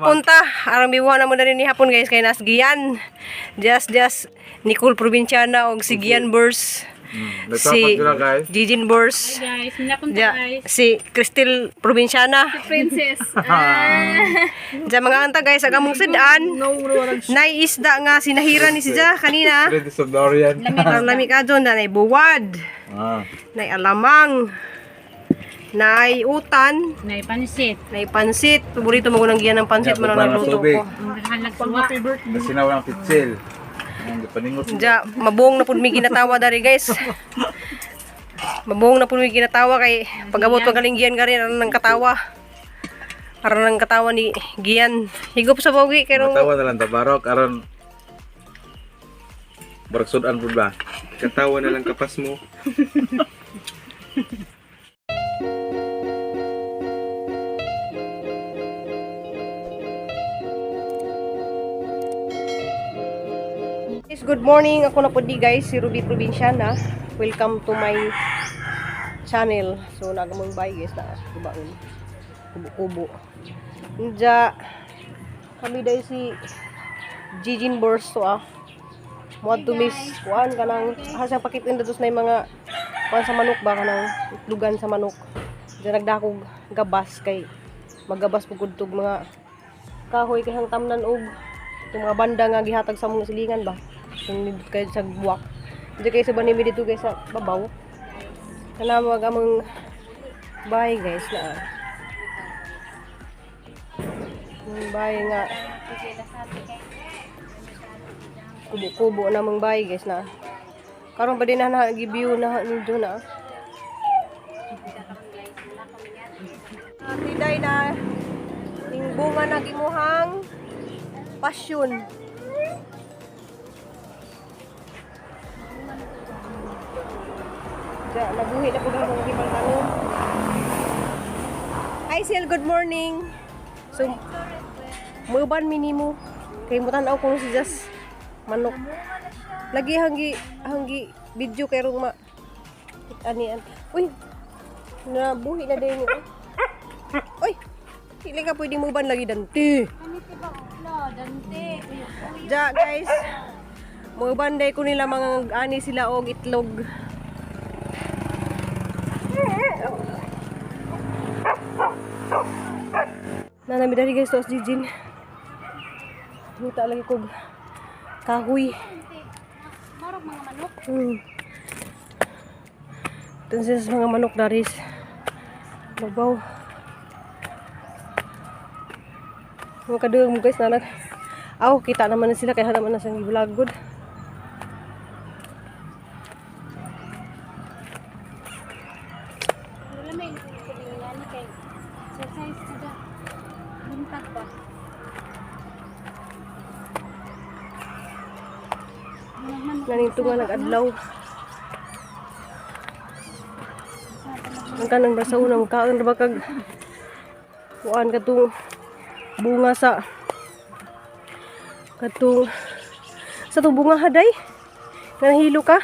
punta. Arang bibuha na mo na rin ni hapon guys kay nasgiyan. Just Nicole Provinciana og si Gian Burs. Si Jijin Burs. Hi guys, minapunta guys. Si Cristel Provinciana. Princess. Diya mga anta guys, agamong sidan. Nay isda nga sinahira ni siya kanina. Lami ka dyan na nay buwad. Nay alamang. Nay utan. Nay pansit. Nay pansit. Paborito mo ko nang giyan ng pansit. Manang nagluto ko. Nasinaw ng pitsil. Diya, mabuong na po may ginatawa dari guys. Mabuong na po may ginatawa kay pag-abot magaling Gian ka rin ng katawa. Aron ng katawa ni Gian. Higop sa bogi kay Katawa na lang tabarok aron baragsudan pud ba. Katawa na lang kapas mo. Good morning, ako na po di guys, si Ruby Provinciana. Welcome to my channel. So nagamong bay guys na kubaon. Kubo-kubo. Nja kami dahil si Jijin Burs to Muad to miss kuan kanang hasang pakitin dados na yung mga kuan sa manok ba kanang itlugan sa manok. Diyan nagdakog gabas kay magabas pugod tog mga kahoy kay hangtamnan og yung mga banda nga gihatag sa mga silingan ba. Kung nindot kayo sa buwak. Hindi kayo sa banimi dito guys sa babaw. Kanamag among bahay guys na. Yung bahay nga. Kubo-kubo na mong bahay guys na. Karon pa din na nag-view na nito na. Tiday na. Yung bunga na gimuhang pasyon. Nabuhi na po na mga ibang tanong. Hi Sil, good morning. So, muban minimo. Kay mutanaw kung si Jas manok. Lagi hanggi video kay rong ma. Ani. Uy. Nabuhi na din. Uy. Dili ka pwede muban lagi dante. Ja guys. Muban day ko nila mga ani sila og itlog. Nanami dari guys tos Jijin. Buta lagi kog kahoy. Marog mga manok. Tanses mga manok daris. Babaw. Mga kadung guys na nag. Aw, kita naman na sila kaya naman na siyang vlog good. Naning tunga nag-adlaw. Ang kanang basa unang kaon ra ba kag kuan katong bunga sa katong sa tong bunga haday. Nahilo ka?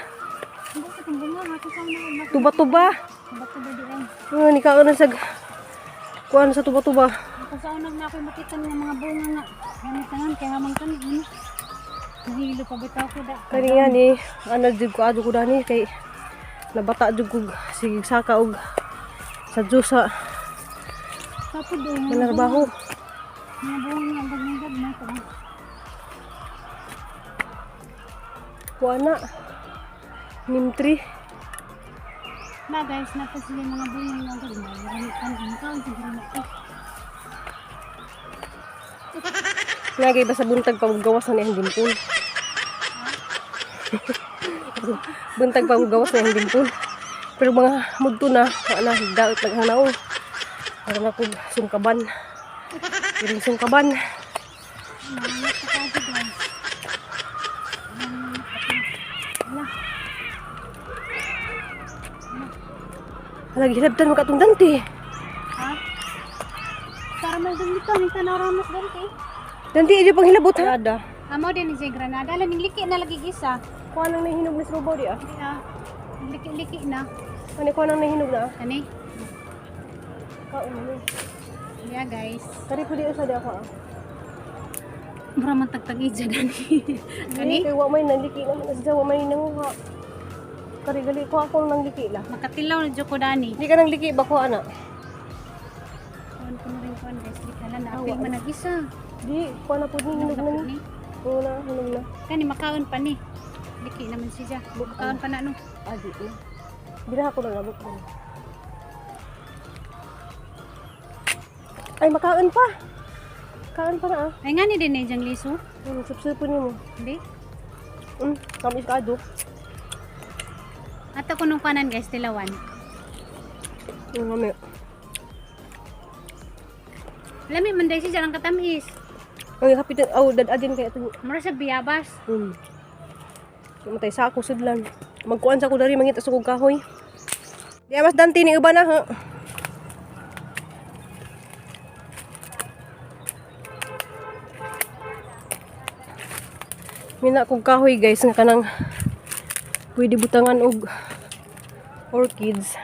Tuba-tuba. Oh, ni kaon sa kuan sa tuba-tuba. Kasaunag na ako makita ng mga bunga nga. Ganit kay hamang kan ini. Hilo pa bitaw ko da. Kaniya ni ana jud ko adto ko dani kay nabata jud ko sige saka og sa jusa. Tapos do manarbaho. Mga bunga nga gagmigad na ko. Kuana. Nimtri. Na guys, napos sila mga bunga nga gagmigad. Ganit kan siguro na. Lagi ba sa buntag pamgawas na yung dimpul? Buntag pamgawas na yung dimpul. Pero mga mudto na, wala na, daot naghanaw. Para na kong sungkaban. Yung sungkaban. Lagi hilabtan mo katong dante. Ha? Para may dito, ni tanaramas dante. Dante, iyo pang hilabot ha? Ada. Amo din si Granada, laning liki na lagi gisa. Kuha nang nahinog na srubaw di ah. Liki na. Ano kuha nang nahinog na ah? Ani? Kaon mo. Yeah guys. Kari po di usa di ako ah. Mura man tagtagi dyan ani. Kani kay wa may nangliki naman sa wa may nanguha. Kari gali ko akong nangliki la. Makatilaw na jud ko dani. Di ka nangliki ba ko ana? Kuan ko na rin kuan guys. Di kala na apil man nag-isa. Di ko na pud ni Hinog hinog na na pud ni. ni. Oo na hinog na. Kani makaon pa ni. Liki naman siya. Makaon pa na no. Adi na. Dira ako na labot ko. Ay makaon pa. Kaon pa na ah. Ay nga ni din jang liso. Sup-supon mo. Di. Kami ka ado. Ato ko nung kanan guys tilawan. Kami. Lami man dai siya lang katamis. Ay hapit dadadin kay ato. Mura sa biyabas. Matay sa ako sudlan. Magkuan sa ko dari mangita sa kog kahoy. Di mas danti ni uban na ha. Mina kog kahoy guys nga kanang pwede butangan og orchids.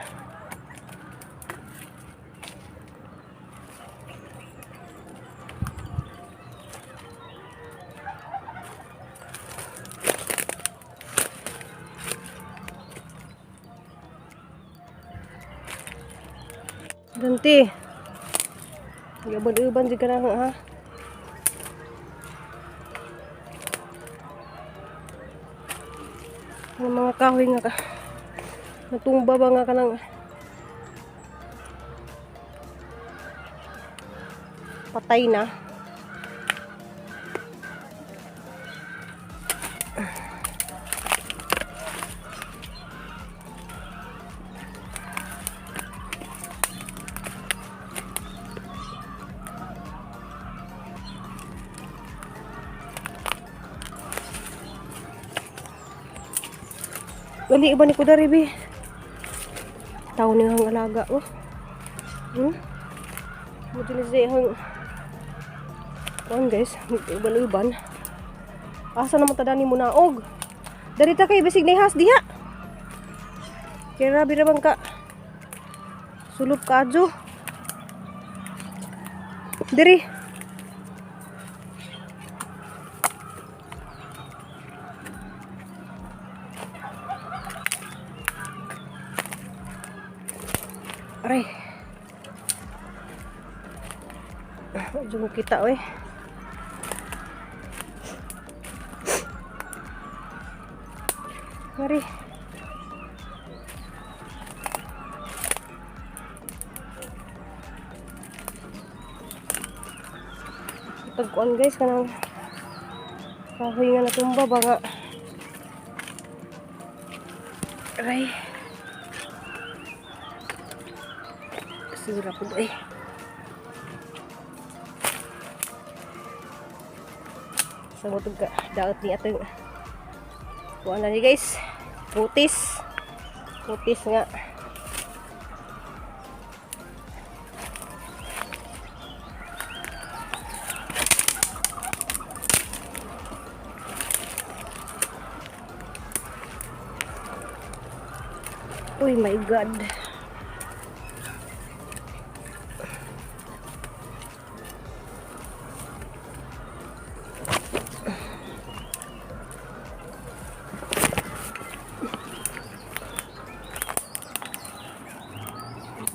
Danti. Gaban-uban jud kana ha. Ang mga kahoy nga natumba ba nga kanang patay na. Gali iba ni ko dari bi. Tao ni hang alaga oh. Mo din si hang. Guys, uban-uban. Asa naman tadani mo naog? Dari ta kay bisig nihas diha. Kira bira bang ka. Sulub ka adyo. Diri. Aray. Medyo mo kita oy. Mari. Pagkuan guys kanang kahoy nga natumba ba nga. Aray. Sira po eh. Sa mo ka daot ni atong kuan na ni guys. Putis. Putis nga. Oh my god.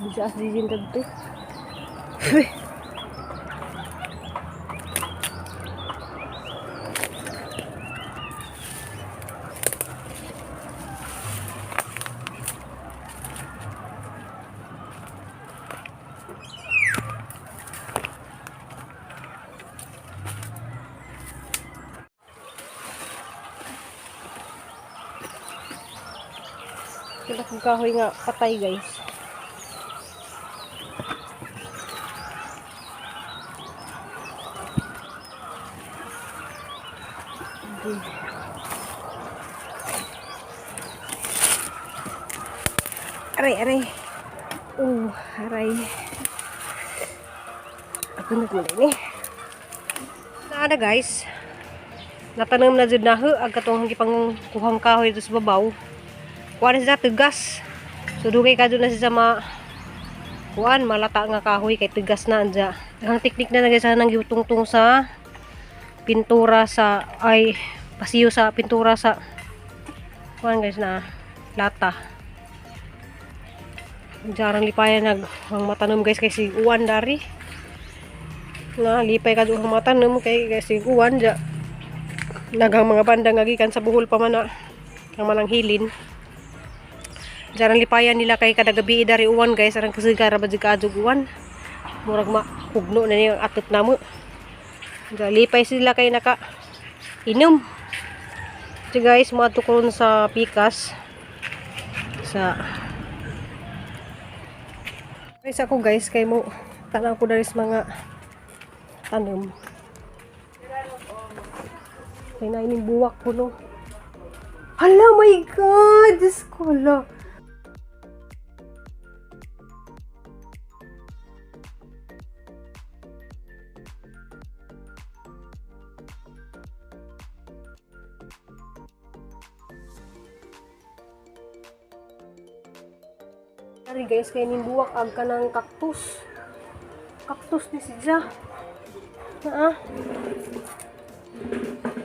Bisa asli tu. Kita kung kahoy nga patay guys. Aray, aray. Aray. Ako nagmulay ni. Naada guys. Natanam na dyan na ang katong hangipang kuhang kahoy ito sa babaw. Kuha na siya tugas. So dugay ka dyan na siya sa kuan malata nga kahoy kay tugas na andya. Ang teknik na nagay sa nang gitungtong sa pintura sa pasiyo sa pintura sa kuan guys na lata. Jarang lipayan ang matanom guys kay si uwan dari. Na lipay ka ang matanom kay si uwan ja. Nagang mga banda nga gikan sa buhol pa man na ang manang hilin. Jarang lipayan nila kay kada gabi dari uwan guys, arang kasigara ba jud uwan. Murag mahugno na niya atot namo. Lipay sila kay naka inom. So guys, maadto ko ron sa pikas sa guys ako guys kay mo tanaw ko dari sa mga tanom. Kay na ining buwak ko no. Hala, my God! Diyos ko, hala. Ari guys, kay ning buwak ag ka ng cactus. Cactus ni siya. Na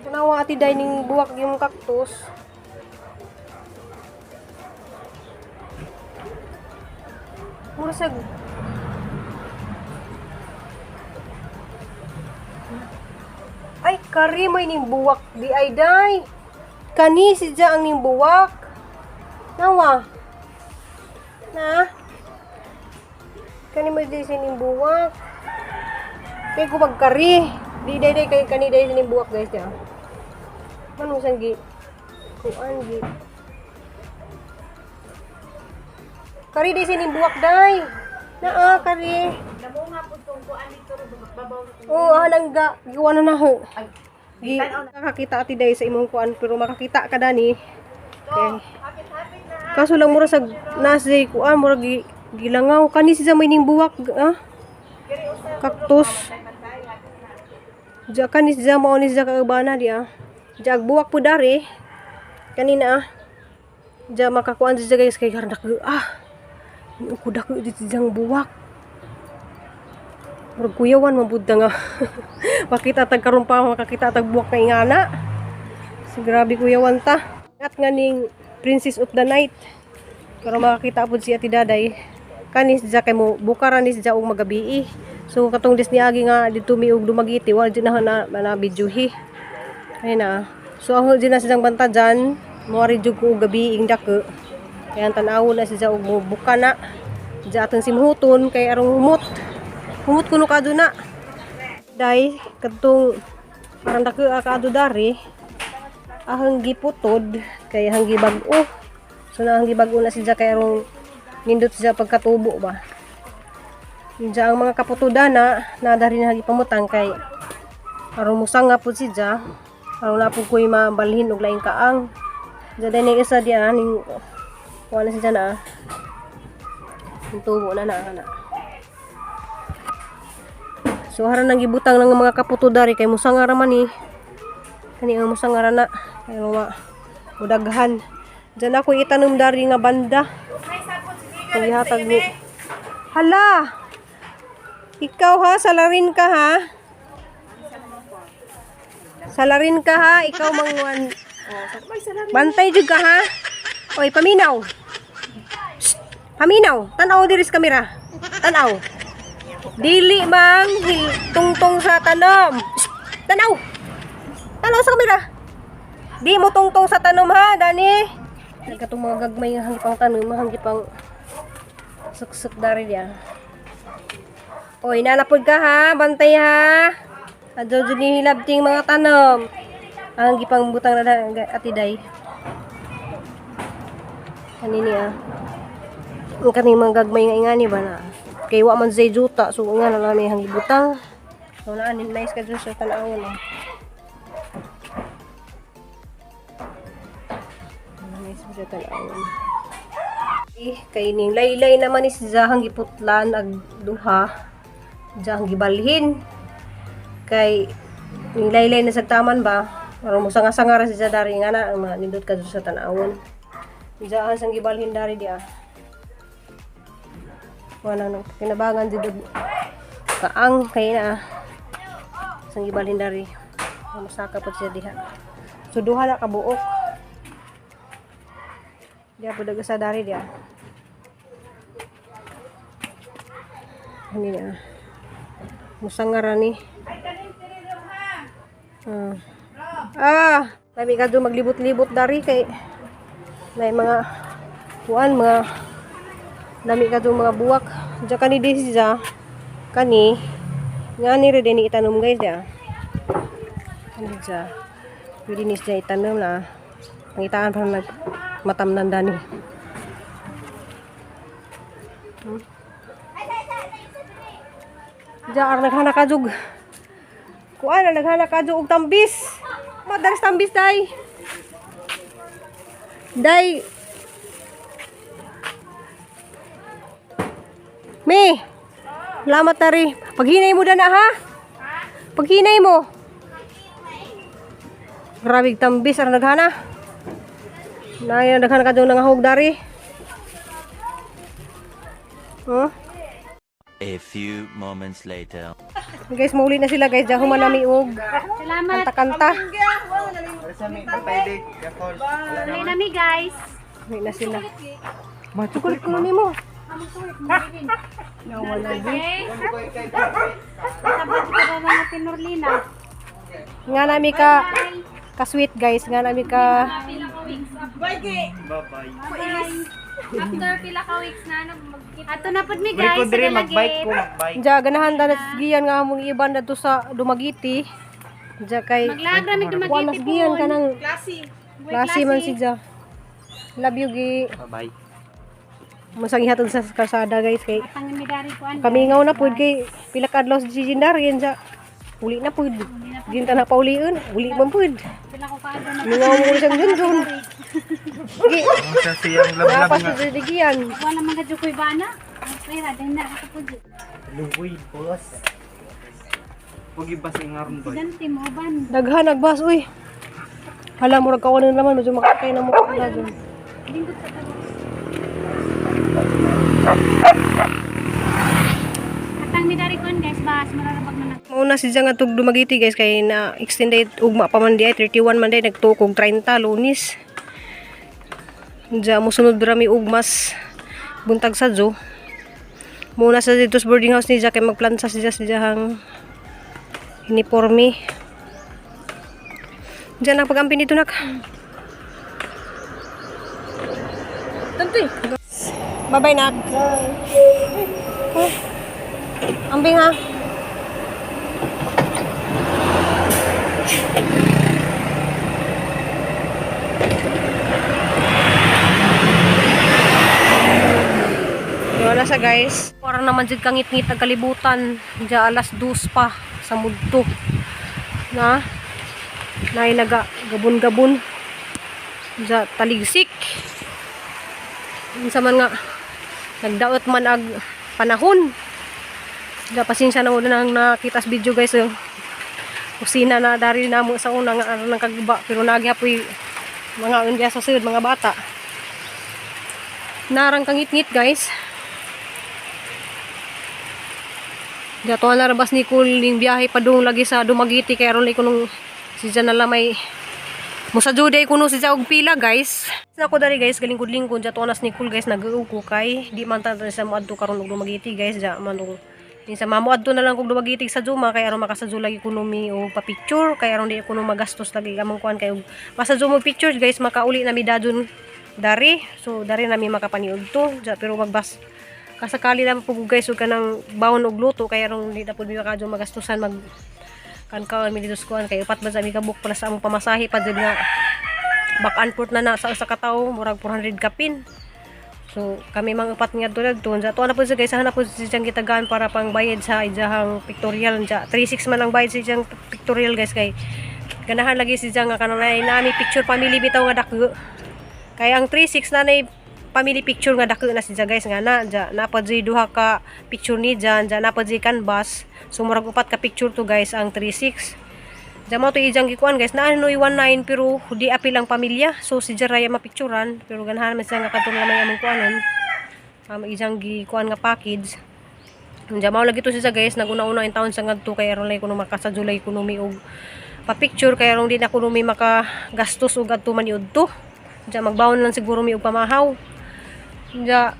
Tanawa ati dining buwak yung cactus. Murasag. Ay, kari may ning buwak di ay day. Kani siya ang ning buwak. Nawa. Na? Kani mo di sining buwak. Kaya ko magkari. Di day kay kani day sining buwak guys ya. Manong sang gi. Kuan gi. Kari day sining buwak day. Naa kari. Damo nga pud tong kuan dito babaw. Oo, halangga. Giwan na ho. Gi nakakita ati day sa imong kuan pero makakita ka dani. Okay. Kaso lang mura sa nasay kuan mura gilangaw kani siya may ning buwak cactus. Ja kani siya mao ni siya kaubana dia. Ja buwak po dari kanina ja makakuan siya guys kay karnak kuda ko dito siyang buwak. Murag kuyawan mabudda nga. Makita tag karon pa makakita tag buwak kay ingana. Si grabe kuyawan ta. At nga ning Princess of the Night. Pero makakita po siya ti daday. Kanis siya kay mo bukaran ni siya og magabi. So katong dis niagi nga dito mi og dumagiti wa di na videohi. Ay na. So ang di na siyang banta dyan. Moari jud ko og gabi ing dako. Kaya tan-awon na siya og buka na. Diya atong simhuton kay arong humot. Humot kuno kadto na. Day kadtong parang dako kadto dari. Ahang giputod kay hang gibag-o. So na hang gibag-o na siya kay arong nindot siya pagkatubo ba. Diya ang mga kaputuda na dari na gipamutang kay arong musanga pud siya. Arong na pud koy mabalhin og laing kaang. Diya din isa diya ning wala siya na. Tubo na. So haran nang gibutang ng mga kaputuda kay musanga ra man ni. Kani ang musanga ra na. Pero udaghan. Diyan ako itanom dari nga banda. Ihatag ni. Hala! Ikaw ha, salarin ka ha. Salarin ka ha, ikaw mangwan. Bantay jud ka ha. Oy, paminaw. Shh, paminaw. Tanaw diri sa kamera. Tanaw. Dili mang tungtong sa tanom. Shh, tanaw. Tanaw sa kamera. Di mo tungtong sa tanom ha, Dani. Nagkatong mga gagmay nga hangipang tanom, hangipang suksuk dari dia. Oy, nanapod ka ha, bantay ha. Adyo jud ni hilabting mga tanom. Ang gipang butang na atiday. Kanini ang kaning mga gagmay nga ingani ba na. Kay wa man say juta, so nga na lang may hangibutang. So na anin nice ka dyan sa tanawon eh. Kay ning laylay naman is jahang giputlan ag duha jahang gibalhin kay ning laylay na sa taman ba aron mo sanga-sanga ra siya dari nga na nindot ka sa tanawon jahang sang gibalhin dari dia wala nang kinabangan jud kaang kay na sang gibalhin dari Masaka po siya diha. So duha na ka buok. Dia po daga sa dari dia. Ini na. Musangara ni. Lami ka doon maglibot-libot dari kay may mga kuan mga lami ka doon mga buwak. Diyan kani desiza kani nga ni rin ni itanong guys ya. Kani dyan. Pwede nis dyan itanong na pangitaan pa nag matamnan dani. Diyan naghana ka jug. Kuan naghana ka jug og tambis. Madalas tambis day. Day. Me. Lamat tari. Paghinay mo dana ha? Paghinay mo. Grabe tambis ar naghana. Nay naghana ka jug nangahog dari. Huh? A few moments later. Guys, mauli na sila guys. Diyan humanami og Salamat. kanta-kanta. Uli nami guys. Mauli na sila. Chocolate ko ni mo. Nawala din. Sabot ko ba mga Tinorlina? Nga nami ka sweet guys. Nga nami ka After pila ka weeks na Ato na pod mi guys. Sa lalagit. Diyan ganahan da nasgiyan nga among iban dito sa Dumagiti. Diyan kay Maglagra mi Kuan dumagiti nasgiyan po. ka ng klase man si Diyan. Love you gi. Bye. Masang ihatod sa kasada guys kay Tangan mi dari ko an. kami ngaw na pud kay pila ka adlaw si Jindar yan sa uli na pud. Ginta na pauliun, uli man pud. Pila ko kaado na. Mingaw mo siyang junjun. Gi. Ang sa siyang lablab Dapat nga. sa digian. Wala man gadyo koy bana. Pera din na ako pod. Lugoy, boss. Huwag ibas ingaron ba? Ganti mo ban. Daghan nagbas uy. Hala mo kawanan naman medyo makakay na mo kala dyan. Lingkod sa tawo. Atang mi dari kon guys, bas mararabag na. Mauna si Jang atog Dumagiti guys kay na extended ugma pa man di ay 31 man day nagtukog 30 lunis. Diya mo sunod rami ugmas buntag sa Joe. Muna sa dito sa boarding house ni Jack kay magplansa siya sa diyahang uniforme. Diyan ang pagampi dito nak. Tanti. Bye-bye nak. Bye. Ambing ha. Wala sa guys. Parang naman jud kangit-ngit ang kalibutan. Diya alas 2 pa sa mudto. Na naga gabon-gabon. Diya taligsik. Unsa man nga nagdaot man ag panahon. Diya pasensya na una nang nakita sa video guys. Kusina na dari namo sa una nga aron nang kagba pero nagyapoy mga undiya sa sud mga bata. Narang kangit-ngit guys. Dato na rabas ni Kuling biyahe pa doon lagi sa Dumagiti kay aron ko nung si Jan na may musajuday ko no si og pila guys. Nako dari guys galing kudlingkod dato anas ni Kul guys nag-uko kay di man ta sa moadto karon og Dumagiti guys ja man og sa mamoadto na lang kog Dumagiti sa Juma kay aron makasadyo lagi ekonomi o pa-picture kay aron di ko no magastos lagi among kuan kay masadyo mo pictures guys makauli na mi dadun dari so dari na mi makapaniud to ja pero magbas kasakali lang po guys ug kanang bawon og luto kay aron di na pud mi makadyo magastusan mag kankaon mi dito skuan kay upat ba sa mi kabuk pala sa among pamasahe pa jud nga back and forth na sa usa ka tawo murag 400 kapin. So kami mga upat nga tulad doon sa tuwa na po sa guys hanap po si siyang gitagaan para pang bayad sa ijahang pictorial ja 36 man ang bayad si siyang pictorial guys kay ganahan lagi si siyang nga kanang nami picture family bitaw nga dako kay ang 36 na nay family picture nga dako na si guys nga na ja napad duha ka picture ni Jan ja napad canvas so murag upat ka picture to guys ang 36 ja mo to ijang gikuan guys na ano 19 pero di apil ang pamilya so si Jaraya mapicturan pero ganahan man siya nga kadtong lamay among kuanon ijang gikuan nga package ja mao lagi to siya guys naguna-una in taon sa ngadto kay aron lay kuno makasadulay ekonomi og pa-picture kaya ron din ako may makagastos og adto man yudto. Diya magbaon lang siguro mi og pamahaw. Diya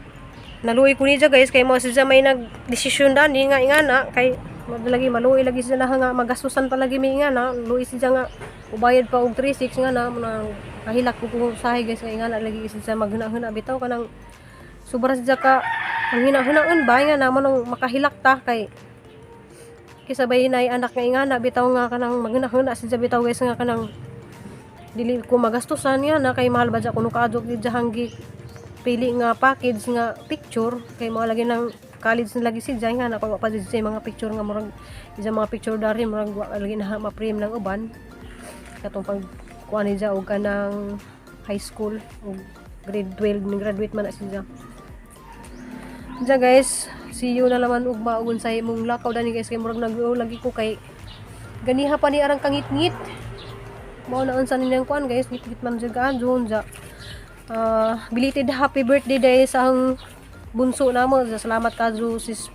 naluoy ko ni guys kay mo siya may nagdesisyon dan di nga ingana kay lagi maluoy lagi siya na nga magastusan pa lagi mi ingana luoy siya nga ubayad pa og 36 nga na kahilak ko kung sahay guys kay ingana lagi siya maghuna-huna bitaw kanang sobra siya ka ang hina-hunaon ba nga naman ang makahilak ta kay kisabay na anak nga ingana bitaw nga kanang maghuna-huna siya bitaw guys nga kanang dili ko magastusan nga na kay mahal ba dya kuno kaadok di hanggi pili nga package nga picture kay mga lagi ng college na lagi si Jay nga na kung pa di mga picture nga murag isa mga picture dari murag lagi na ma-frame ng uban katong pag kuha ni dya og kanang high school og grade 12 ni graduate man na si Jay. Diya guys, see you na naman ug maugon sa imong lakaw dani guys kay murag lagi ko kay ganiha pa ni arang kangit-ngit. Mao na unsa nilang kuan guys, ngit-ngit man jud kaadyon ja. Belated happy birthday day sa ang bunso namo. Salamat kadto sis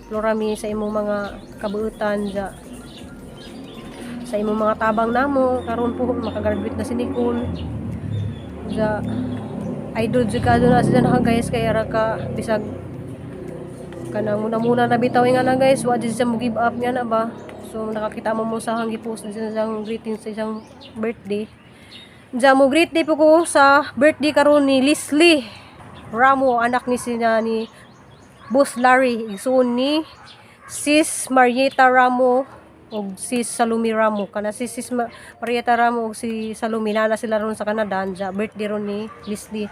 Florami sa imong mga kabuutan ja. Sa imong mga tabang namo karon po makagraduate na si Nicole. Ja idol jud kadto na siya na guys kay ara ka bisag kanang muna na bitaw nga na guys, wa di siya mo give up nga na ba. So nakakita mo sa hang gi-post din siyang greetings sa isang birthday. Diya mo greet day po ko sa birthday karon ni Leslie Ramo, anak ni sina ni Boss Larry, igsoon ni Sis Marieta Ramo og Sis Salumi Ramo. Kana si Sis Marieta Ramo og si Salumi na sila ron sa Canada. Diya birthday ron ni Leslie.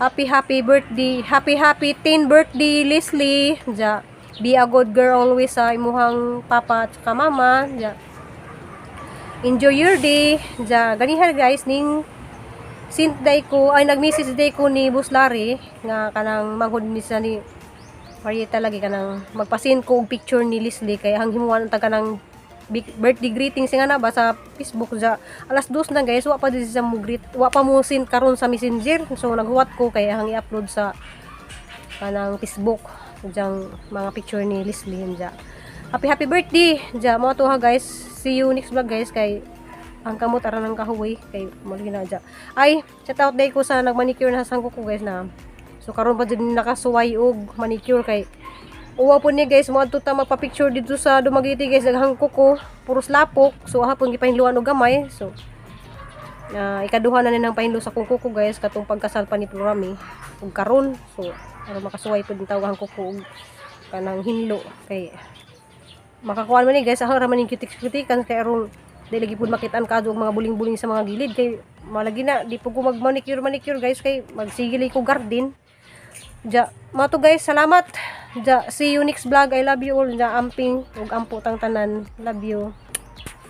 Happy birthday. Happy 10 birthday Leslie. Diya be a good girl always sa imuhang papa at saka mama. Ja. Enjoy your day. Ja, ganihan guys ning sint day ko ay nag-message day ko ni Boss Larry nga kanang manghud ni sa ni Marieta lagi kanang magpasin ko og picture ni Leslie kay hang himuan ta kanang birthday greeting nga na ba sa Facebook ja. Alas 2 na guys, wa pa di sa mo greet, wa pa mo send karon sa Messenger. So naghuwat ko kay hang i-upload sa kanang Facebook jang mga picture ni Leslie ja. Happy birthday ja mo to ha guys. See you next vlog guys kay ang kamot ara nang kahuwi kay mo na ja. Ay shout out day ko sa nagmanicure na sang kuko guys na. So karon pa din nakasuway og manicure kay uwa po ni guys mo adto ta magpa-picture dito sa Dumaguete guys daghang kuko puros lapok. So hapon gipahinluan og gamay. So ikaduha na nang pahinlo sa kuko ko guys katong pagkasal pa ni Florami ug karon. So para makasuway pud tawag kuko og kanang hinlo kay makakuan man ni guys ang raman ning kitik-kitikan kay aron dili lagi pud makitaan kadto og mga buling-buling sa mga gilid kay malagi na di pud ko mag-manicure guys kay magsigili ko garden. Ja, mato guys, salamat. Ja, see you next vlog. I love you all. Ja, amping ug ampo tang tanan. Love you.